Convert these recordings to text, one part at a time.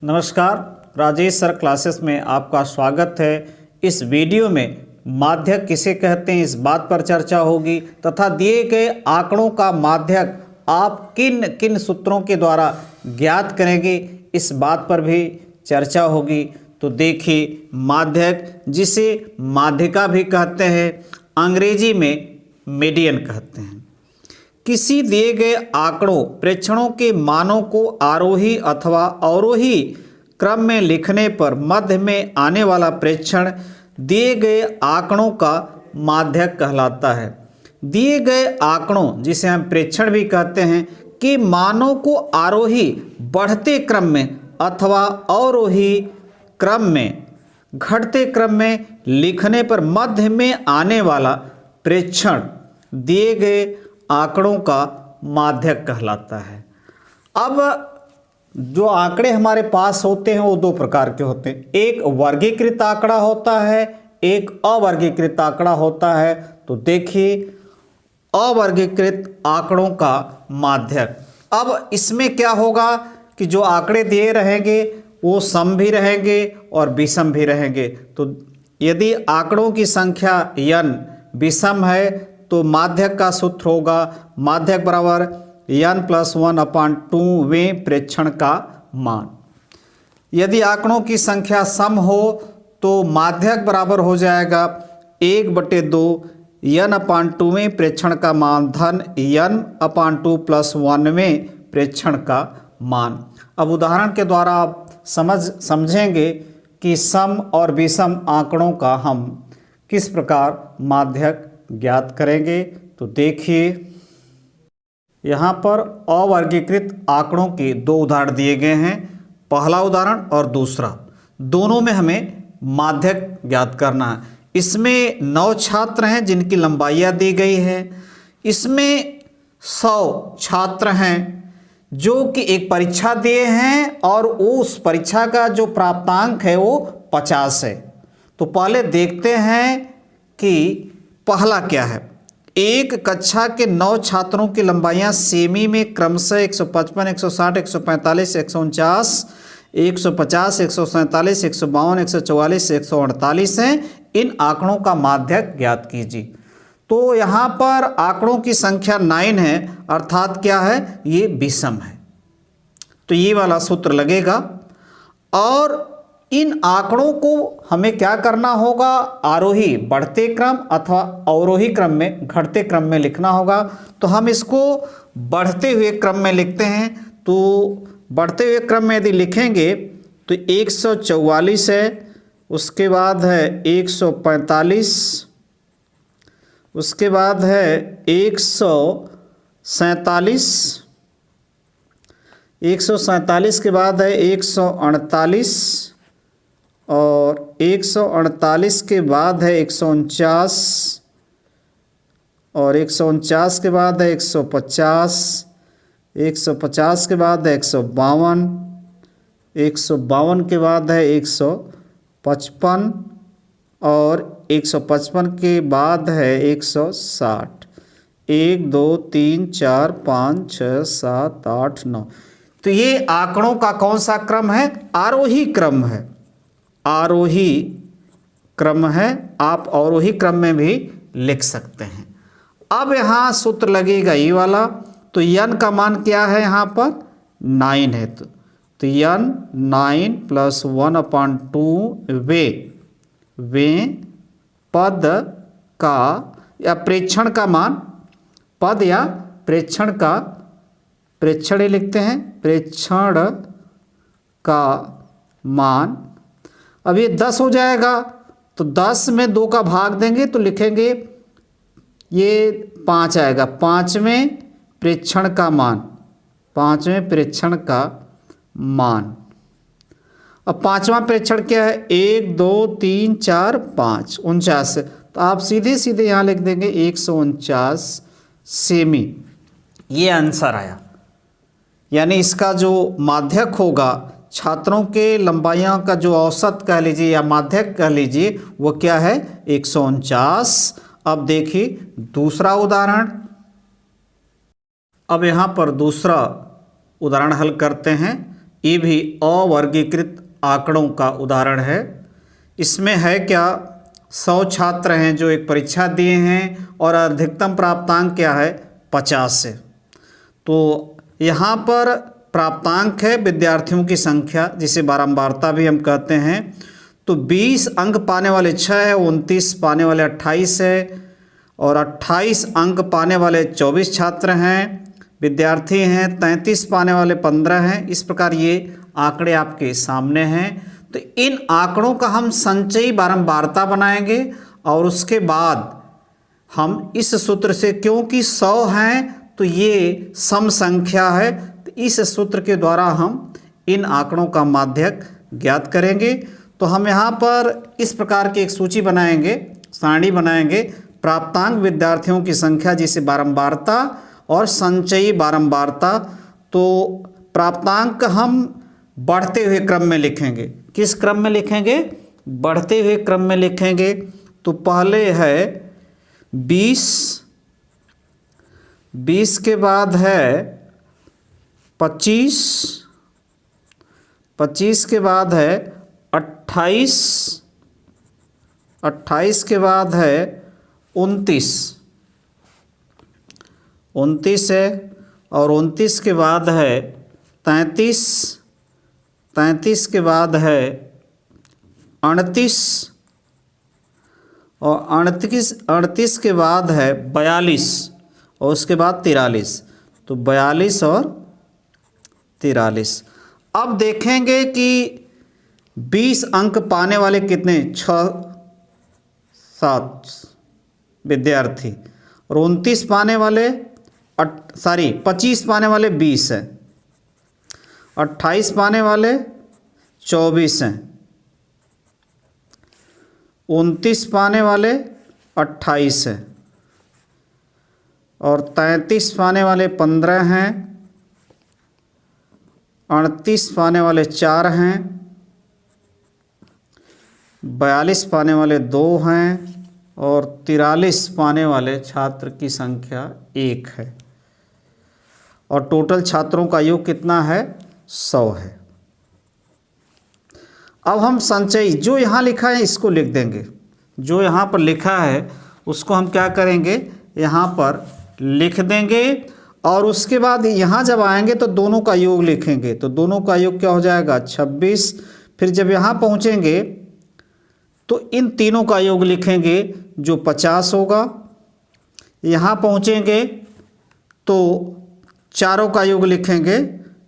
नमस्कार, Rajesh sir classes में आपका स्वागत है। इस वीडियो में माध्यक किसे कहते हैं इस बात पर चर्चा होगी तथा दिए गए आंकड़ों का माध्यक आप किन किन सूत्रों के द्वारा ज्ञात करेंगे इस बात पर भी चर्चा होगी। तो देखिए, माध्यक जिसे माध्यिका भी कहते हैं, अंग्रेजी में मीडियन कहते हैं। किसी दिए गए आंकड़ों प्रेक्षणों के मानों को आरोही अथवा अवरोही क्रम में लिखने पर मध्य में आने वाला प्रेक्षण दिए गए आंकड़ों का माध्यक कहलाता है। दिए गए आंकड़ों, जिसे हम प्रेक्षण भी कहते हैं, कि मानों को आरोही बढ़ते क्रम में अथवा अवरोही क्रम में घटते क्रम में लिखने पर मध्य में आने वाला प्रेक्षण दिए गए आंकड़ों का माध्यक कहलाता है। अब जो आंकड़े हमारे पास होते हैं वो दो प्रकार के होते हैं। एक वर्गीकृत आंकड़ा होता है, एक अवर्गीकृत आंकड़ा होता है। तो देखिए, अवर्गीकृत आंकड़ों का माध्यक। अब इसमें क्या होगा कि जो आंकड़े दिए रहेंगे वो सम भी रहेंगे और विषम भी रहेंगे। तो यदि आंकड़ों की संख्या n विषम है तो माध्यक का सूत्र होगा माध्यक बराबर n+1/2वें प्रेक्षण का मान। यदि आंकड़ों की संख्या सम हो तो माध्यक बराबर हो जाएगा 1/2 n/2वें प्रेक्षण का मान धन n/2 + 1वें प्रेक्षण का मान। अब उदाहरण के द्वारा आप समझेंगे कि सम और विषम आंकड़ों का हम किस प्रकार माध्यक ज्ञात करेंगे। तो देखिए, यहाँ पर अवर्गीकृत आंकड़ों के दो उदाहरण दिए गए हैं, पहला उदाहरण और दूसरा। दोनों में हमें माध्यक ज्ञात करना है। इसमें 9 छात्र हैं जिनकी लंबाइयाँ दी गई है। इसमें 100 छात्र हैं जो कि एक परीक्षा दिए हैं और उस परीक्षा का जो प्राप्तांक है वो 50 है। तो पहले देखते हैं कि पहला क्या है। एक कक्षा के 9 छात्रों की लंबाइयाँ सेमी में क्रमशः 155, 160, 145, 149, 150, 147, 152, 144, 148 हैं। इन आंकड़ों का माध्यक ज्ञात कीजिए। तो यहाँ पर आंकड़ों की संख्या 9 है, अर्थात क्या है, ये विषम है। तो ये वाला सूत्र लगेगा। और इन आंकड़ों को हमें क्या करना होगा, आरोही बढ़ते क्रम अथवा अवरोही क्रम में घटते क्रम में लिखना होगा। तो हम इसको बढ़ते हुए क्रम में लिखते हैं। तो बढ़ते हुए क्रम में यदि लिखेंगे तो 144 है, उसके बाद है 145, उसके बाद है 147, 147 के बाद है 148 और 148 के बाद है 149 और 149 के बाद है 150, 150 के बाद है 152, 152 के बाद है 155 और 155 के बाद है 160। 1 2 3 4 5 6 7 8 9। तो ये आंकड़ों का कौन सा क्रम है, आरोही क्रम है। आरोही क्रम है, आप अवरोही क्रम में भी लिख सकते हैं। अब यहाँ सूत्र लगेगा ये वाला। तो n का मान क्या है, यहाँ पर 9 है। तो n 9 + 1/2 वें पद का या प्रेक्षण का मान, पद या प्रेक्षण का, प्रेक्षण ही लिखते हैं, प्रेक्षण का मान। अब ये 10 हो जाएगा तो 10 में 2 का भाग देंगे तो लिखेंगे ये 5 आएगा। 5वें प्रेक्षण का मान, 5वें प्रेक्षण का मान। अब 5वां प्रेक्षण क्या है, 1 2 3 4 5 49 है। तो आप सीधे सीधे यहाँ लिख देंगे 149 सेमी। ये आंसर आया। यानी इसका जो माध्यक होगा, छात्रों के लंबाइयों का जो औसत कह लीजिए या माध्यक कह लीजिए, वो क्या है, 149। अब देखिए दूसरा उदाहरण। अब यहाँ पर दूसरा उदाहरण हल करते हैं। ये भी अवर्गीकृत आंकड़ों का उदाहरण है। इसमें है क्या, 100 छात्र हैं जो एक परीक्षा दिए हैं और अधिकतम प्राप्तांक क्या है, 50 है। तो यहाँ पर प्राप्तांक है विद्यार्थियों की संख्या, जिसे बारंबारता भी हम कहते हैं। तो 20 अंक पाने वाले 6 है, 29 पाने वाले 28 है, और 28 अंक पाने वाले 24 छात्र हैं, विद्यार्थी हैं। 33 पाने वाले 15 हैं। इस प्रकार ये आंकड़े आपके सामने हैं। तो इन आंकड़ों का हम संचयी बारंबारता बनाएंगे और उसके बाद हम इस सूत्र से, क्योंकि 100 हैं तो ये सम संख्या है, तो इस सूत्र के द्वारा हम इन आंकड़ों का माध्यक ज्ञात करेंगे। तो हम यहाँ पर इस प्रकार की एक सूची बनाएंगे, सारणी बनाएंगे, प्राप्तांक विद्यार्थियों की संख्या जिसे बारंबारता और संचयी बारंबारता। तो प्राप्तांक हम बढ़ते हुए क्रम में लिखेंगे। किस क्रम में लिखेंगे, बढ़ते हुए क्रम में लिखेंगे। तो पहले है 20, 20 के बाद है 25, 25 के बाद है 28, 28 के बाद है 29, 29 है, और 29 के बाद है 33, 33 के बाद है 38, और 38 के बाद है 42, और उसके बाद 43। तो 42 और 43। अब देखेंगे कि 20 अंक पाने वाले कितने, 6-7 विद्यार्थी, और 29 पाने वाले 25 पाने वाले 20 हैं, 28 पाने वाले 24 हैं, 29 पाने वाले 28 हैं, और 33 पाने वाले 15 हैं, 38 पाने वाले 4 हैं, 42 पाने वाले 2 हैं, और 43 पाने वाले छात्र की संख्या 1 है। और टोटल छात्रों का योग कितना है, 100 है। अब हम संचयी, जो यहाँ लिखा है इसको लिख देंगे, जो यहाँ पर लिखा है उसको हम क्या करेंगे, यहाँ पर लिख देंगे, और उसके बाद यहाँ जब आएंगे तो दोनों का योग लिखेंगे। तो दोनों का योग क्या हो जाएगा, 26। फिर जब यहाँ पहुँचेंगे तो इन तीनों का योग लिखेंगे जो 50 होगा। यहाँ पहुँचेंगे तो चारों का योग लिखेंगे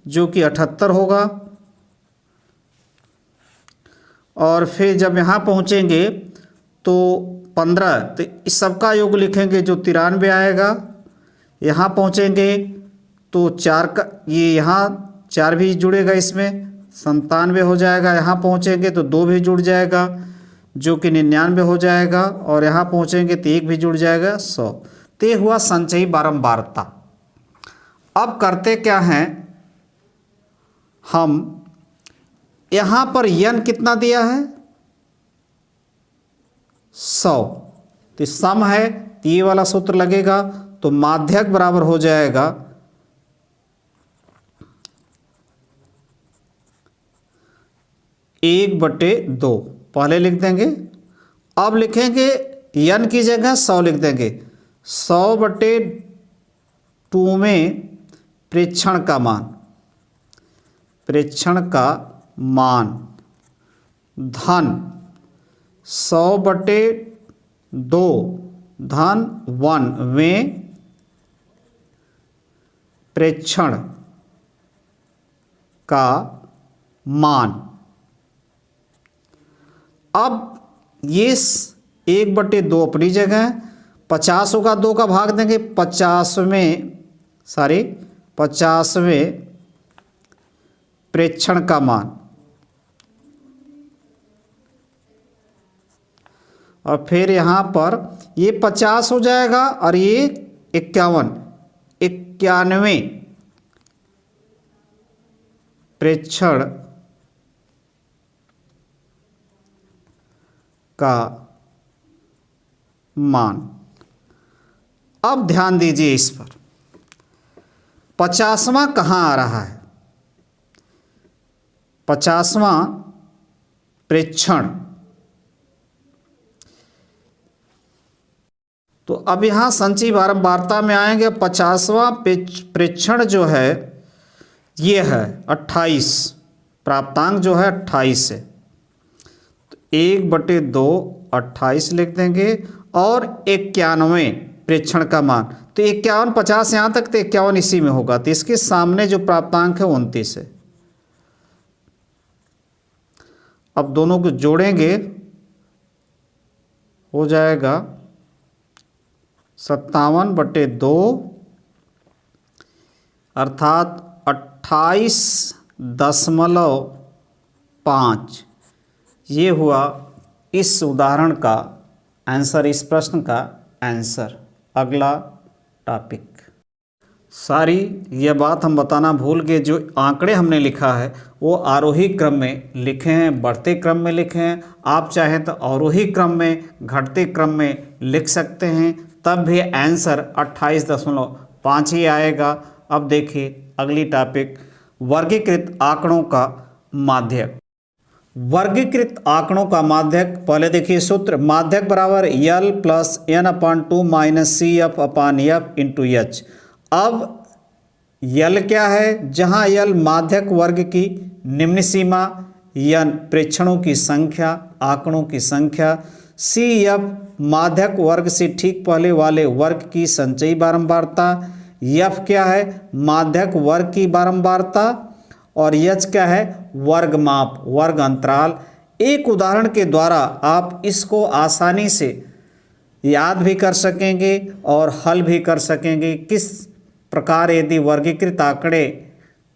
जो कि 78 होगा, और फिर जब यहाँ पहुँचेंगे तो 15, तो इस सबका योग लिखेंगे जो 93 आएगा। यहाँ पहुँचेंगे तो 4 का, ये यहाँ 4 भी जुड़ेगा, इसमें 97 हो जाएगा। यहाँ पहुँचेंगे तो 2 भी जुड़ जाएगा जो कि 99 हो जाएगा, और यहाँ पहुँचेंगे तो 1 भी जुड़ जाएगा, 100। तो ये हुआ संचयी बारंबारता। अब करते क्या हैं हम, यहाँ पर n कितना दिया है, 100, तो सम है, तो ये वाला सूत्र लगेगा। तो माध्यक बराबर हो जाएगा 1/2, पहले लिख देंगे। अब लिखेंगे n की जगह 100 लिख देंगे। 100/2 में प्रेक्षण का मान, प्रेक्षण का मान, धन 100/2 धन 1 में प्रेक्षण का मान। अब ये 1/2 अपनी जगह, 50 होगा, 2 का भाग देंगे, 50वें प्रेक्षण का मान, और फिर यहाँ पर ये 50 हो जाएगा, और ये 91 प्रेक्षण का मान। अब ध्यान दीजिए इस पर, 50वां कहाँ आ रहा है, 50वां प्रेक्षण। तो अब यहाँ संचयी बारंबारता में आएंगे। 50वां प्रेक्षण जो है ये है 28, प्राप्तांक जो है 28 है। तो 1/2 28 लिख देंगे और 91 प्रेक्षण का मान। तो 51 50 यहाँ तक, तो 51 इसी में होगा, तो इसके सामने जो प्राप्तांक है 29 है। अब दोनों को जोड़ेंगे, हो जाएगा 57/2 अर्थात 28.5। ये हुआ इस उदाहरण का आंसर, इस प्रश्न का आंसर। अगला टॉपिक। सारी यह बात हम बताना भूल गए, जो आंकड़े हमने लिखा है वो आरोही क्रम में लिखे हैं, बढ़ते क्रम में लिखे हैं। आप चाहें तो अवरोही क्रम में, घटते क्रम में लिख सकते हैं, तब भी आंसर 28.5 ही आएगा। अब देखिए अगली टॉपिक, वर्गीकृत आंकड़ों का माध्यक। वर्गीकृत आंकड़ों का माध्यक, पहले देखिए सूत्र, माध्यक बराबर L + n/2 - CF/F × H। अब L क्या है? जहां L माध्यक वर्ग की निम्न सीमा, n प्रेक्षणों की संख्या, आंकड़ों की संख्या, CF माध्यक वर्ग से ठीक पहले वाले वर्ग की संचयी बारंबारता, F क्या है? माध्यक वर्ग की बारंबारता, और H क्या है? वर्ग माप, वर्ग अंतराल। एक उदाहरण के द्वारा आप इसको आसानी से याद भी कर सकेंगे और हल भी कर सकेंगे। किस प्रकार यदि वर्गीकृत आंकड़े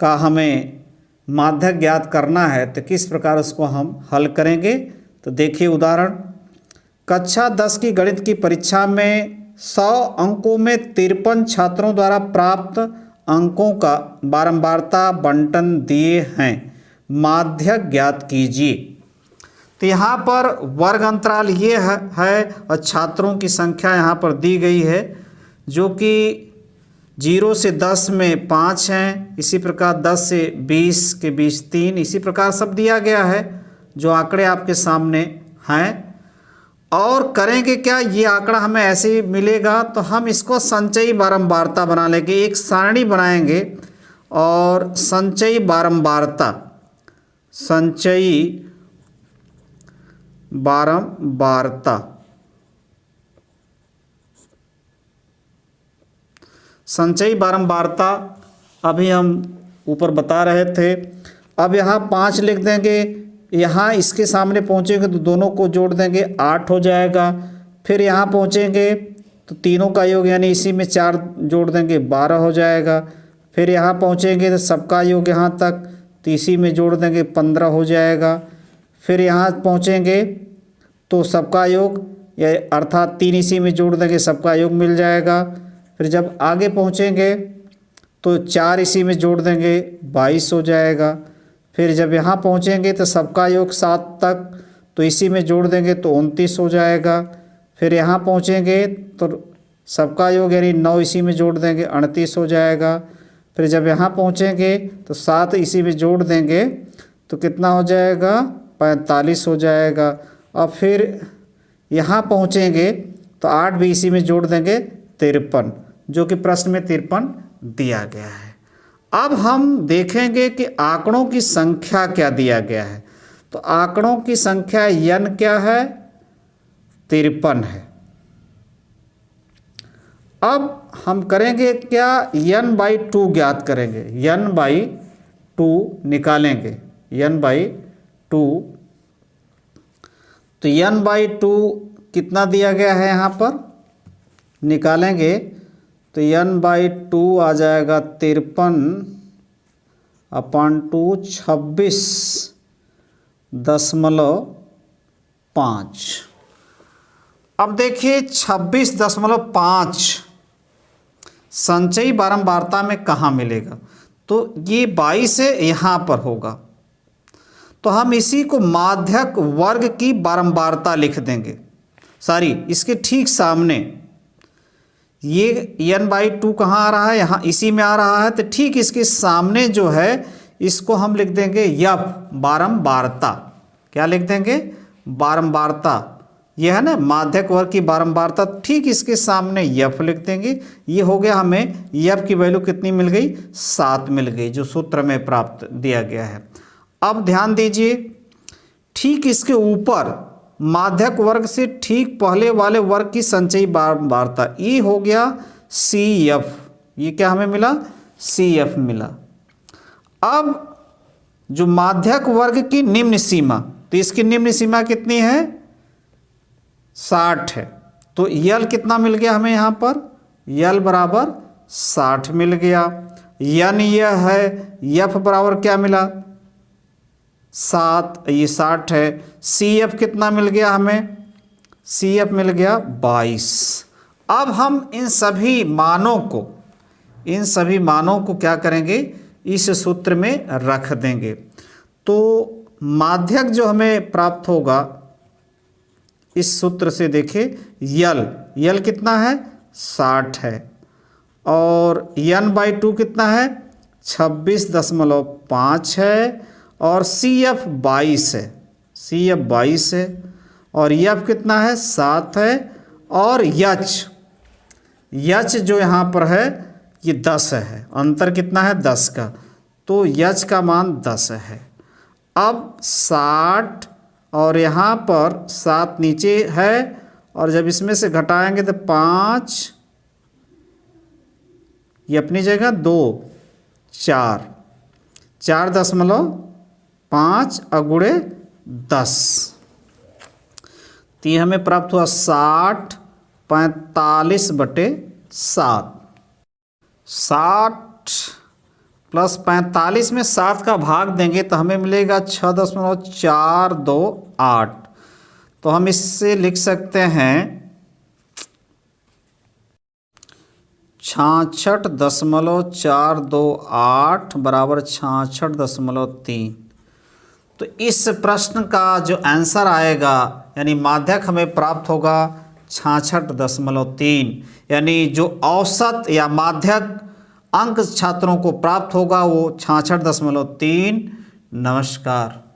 का हमें माध्यक ज्ञात करना है तो किस प्रकार उसको हम हल करेंगे। तो देखिए उदाहरण, कक्षा 10 की गणित की परीक्षा में 100 अंकों में 53 छात्रों द्वारा प्राप्त अंकों का बारंबारता बंटन दिए हैं, माध्यक ज्ञात कीजिए। तो यहाँ पर वर्ग अंतराल ये है और छात्रों की संख्या यहाँ पर दी गई है, जो कि 0 से 10 में 5 हैं, इसी प्रकार 10 से 20 के बीच 3, इसी प्रकार सब दिया गया है जो आंकड़े आपके सामने हैं। और करेंगे क्या, ये आंकड़ा हमें ऐसे ही मिलेगा तो हम इसको संचयी बारंबारता बना लेंगे। एक सारणी बनाएंगे और संचयी बारंबारता, संचयी बारंबारता, संचयी बारंबारता अभी हम ऊपर बता रहे थे। अब यहाँ 5 लिख देंगे, यहाँ इसके सामने पहुँचेंगे तो दोनों को जोड़ देंगे, 8 हो जाएगा। फिर यहाँ पहुँचेंगे तो तीनों का योग यानी इसी में 4 जोड़ देंगे, 12 हो जाएगा। फिर यहाँ पहुँचेंगे तो सबका योग यहाँ तक, तो इसी में जोड़ देंगे, 15 हो जाएगा। फिर यहाँ पहुँचेंगे तो सबका योग या अर्थात 3 इसी में जोड़ देंगे, सबका योग मिल जाएगा। फिर जब आगे पहुँचेंगे तो 4 इसी में जोड़ देंगे, 22 हो जाएगा। फिर जब यहाँ पहुँचेंगे तो सबका योग 7 तक, तो इसी में जोड़ देंगे तो 29 हो जाएगा। फिर यहाँ पहुँचेंगे तो सबका योग यानी 9 इसी में जोड़ देंगे, 38 हो जाएगा। फिर जब यहाँ पहुँचेंगे तो 7 इसी में जोड़ देंगे तो कितना हो जाएगा, 45 हो जाएगा। अब फिर यहाँ पहुँचेंगे तो 8 भी इसी में जोड़ देंगे, 53, जो कि प्रश्न में 53 दिया गया है। अब हम देखेंगे कि आंकड़ों की संख्या क्या दिया गया है। तो आंकड़ों की संख्या n क्या है, 53 है। अब हम करेंगे क्या, n/2 ज्ञात करेंगे, n/2 निकालेंगे, n/2। तो n/2 कितना दिया गया है यहाँ पर निकालेंगे तो n/2 आ जाएगा 53/2 26.5। अब देखिए 26.5 संचयी बारंबारता में कहाँ मिलेगा, तो ये 22 से यहाँ पर होगा, तो हम इसी को माध्यक वर्ग की बारंबारता लिख देंगे। सॉरी, इसके ठीक सामने ये n/2 कहाँ आ रहा है, यहाँ इसी में आ रहा है, तो ठीक इसके सामने जो है इसको हम लिख देंगे यफ, बारंबारता। क्या लिख देंगे? बारंबारता। यह है ना माध्यक वर्ग की बारंबारता, ठीक इसके सामने यफ लिख देंगे। ये हो गया, हमें यफ की वैल्यू कितनी मिल गई? 7 मिल गई, जो सूत्र में प्राप्त दिया गया है। अब ध्यान दीजिए, ठीक इसके ऊपर माध्यक वर्ग से ठीक पहले वाले वर्ग की संचयी बारंबारता, ये हो गया सी एफ। ये क्या हमें मिला? सी एफ मिला। अब जो माध्यक वर्ग की निम्न सीमा, तो इसकी निम्न सीमा कितनी है? 60 है। तो यल कितना मिल गया हमें यहाँ पर? यल बराबर 60 मिल गया। यन यह है, यफ बराबर क्या मिला? 7, ये 60 है। सी एफ कितना मिल गया हमें? सी एफ मिल गया 22। अब हम इन सभी मानों को क्या करेंगे? इस सूत्र में रख देंगे। तो माध्यक जो हमें प्राप्त होगा इस सूत्र से, देखिए यल कितना है? 60 है। और n/2 कितना है? 26.5 है। और सी एफ 22 है, सी एफ 22 है। और यफ कितना है? 7 है। और यच जो यहाँ पर है ये 10 है। अंतर कितना है? 10 का। तो यच का मान 10 है। अब 60 और यहाँ पर 7 नीचे है, और जब इसमें से घटाएंगे तो 5, ये अपनी जगह 2, 4.5 अगुणे 10। तो ये हमें प्राप्त हुआ 60 45/7। 60 प्लस 45 में 7 का भाग देंगे तो हमें मिलेगा 6.428। तो हम इससे लिख सकते हैं 66.428 बराबर 66.3। तो इस प्रश्न का जो आंसर आएगा, यानी माध्यक हमें प्राप्त होगा 66.3, यानी जो औसत या माध्यक अंक छात्रों को प्राप्त होगा वो 66.3। नमस्कार।